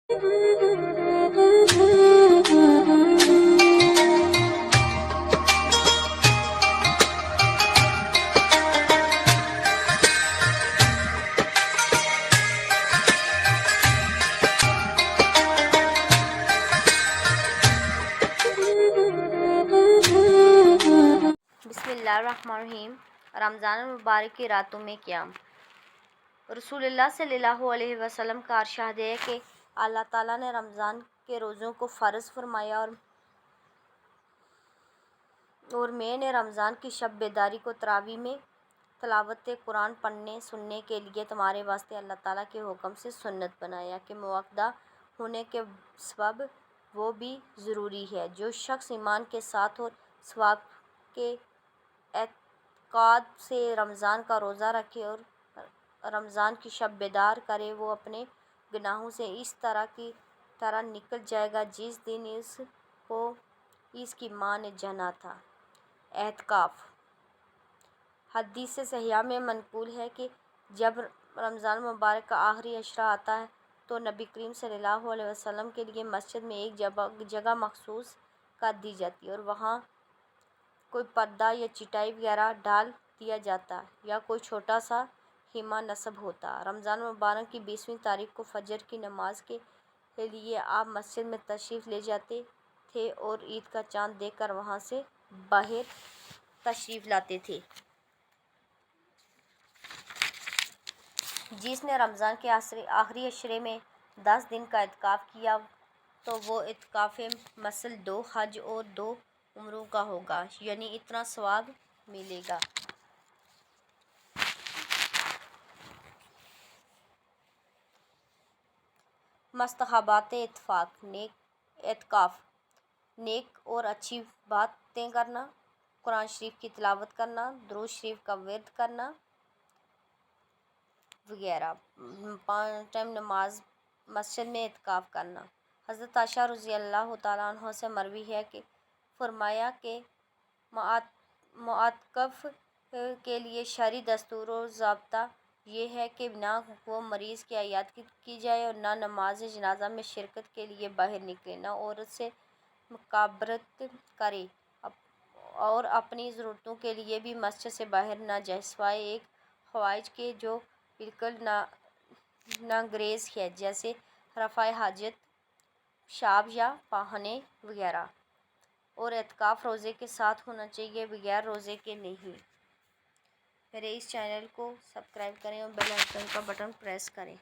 بسم اللہ الرحمن الرحیم۔ رمضان المبارک کی راتوں میں قیام۔ رسول اللہ صلی اللہ علیہ وسلم کا ارشاد ہے کہ اللہ تعالیٰ نے رمضان کے روزوں کو فرض فرمایا اور میں نے رمضان کی شب بیداری کو تراویح میں تلاوت قرآن پڑھنے سننے کے لیے تمہارے واسطے اللہ تعالیٰ کے حکم سے سنت بنایا کہ موقع ہونے کے سبب وہ بھی ضروری ہے۔ جو شخص ایمان کے ساتھ اور ثواب کے اعتقاد سے رمضان کا روزہ رکھے اور رمضان کی شب بیدار کرے، وہ اپنے گناہوں سے اس طرح کی طرح نکل جائے گا جس دن اس کو اس کی ماں نے جنا تھا۔ اعتکاف۔ حدیث صحیحہ میں منقول ہے کہ جب رمضان مبارک کا آخری عشرہ آتا ہے تو نبی کریم صلی اللہ علیہ وسلم کے لیے مسجد میں ایک جگہ مخصوص کر دی جاتی ہے اور وہاں کوئی پردہ یا چٹائی وغیرہ ڈال دیا جاتا یا کوئی چھوٹا سا خیمہ نصب ہوتا۔ رمضان مبارک کی 20ویں تاریخ کو فجر کی نماز کے لیے آپ مسجد میں تشریف لے جاتے تھے اور عید کا چاند دیکھ کر وہاں سے باہر تشریف لاتے تھے۔ جس نے رمضان کے آخری عشرے میں 10 دن کا اعتکاف کیا تو وہ اعتکاف مثل 2 حج اور 2 عمروں کا ہوگا، یعنی اتنا ثواب ملے گا۔ مستحبات اعتکاف: نیک اور اچھی باتیں کرنا، قرآن شریف کی تلاوت کرنا، درود شریف کا ورد کرنا وغیرہ۔ 5 ٹائم نماز، مسجد میں اعتکاف کرنا۔ حضرت عائشہ رضی اللہ تعالیٰ عنہ سے مروی ہے کہ فرمایا کہ معتکف کے لیے شرعی دستور و ضابطہ یہ ہے کہ نہ وہ مریض کی عیادت کی جائے اور نہ نماز جنازہ میں شرکت کے لیے باہر نکلے، نہ عورت سے مقابلت کرے اور اپنی ضرورتوں کے لیے بھی مسجد سے باہر نہ جائے سوائے ایک حوائج کے جو بالکل ناگزیر ہے، جیسے رفع حاجت، پیشاب یا پخانے وغیرہ۔ اور اعتکاف روزے کے ساتھ ہونا چاہیے، بغیر روزے کے نہیں۔ میرے اس چینل کو سبسکرائب کریں اور بیل آئیکن کا بٹن پریس کریں۔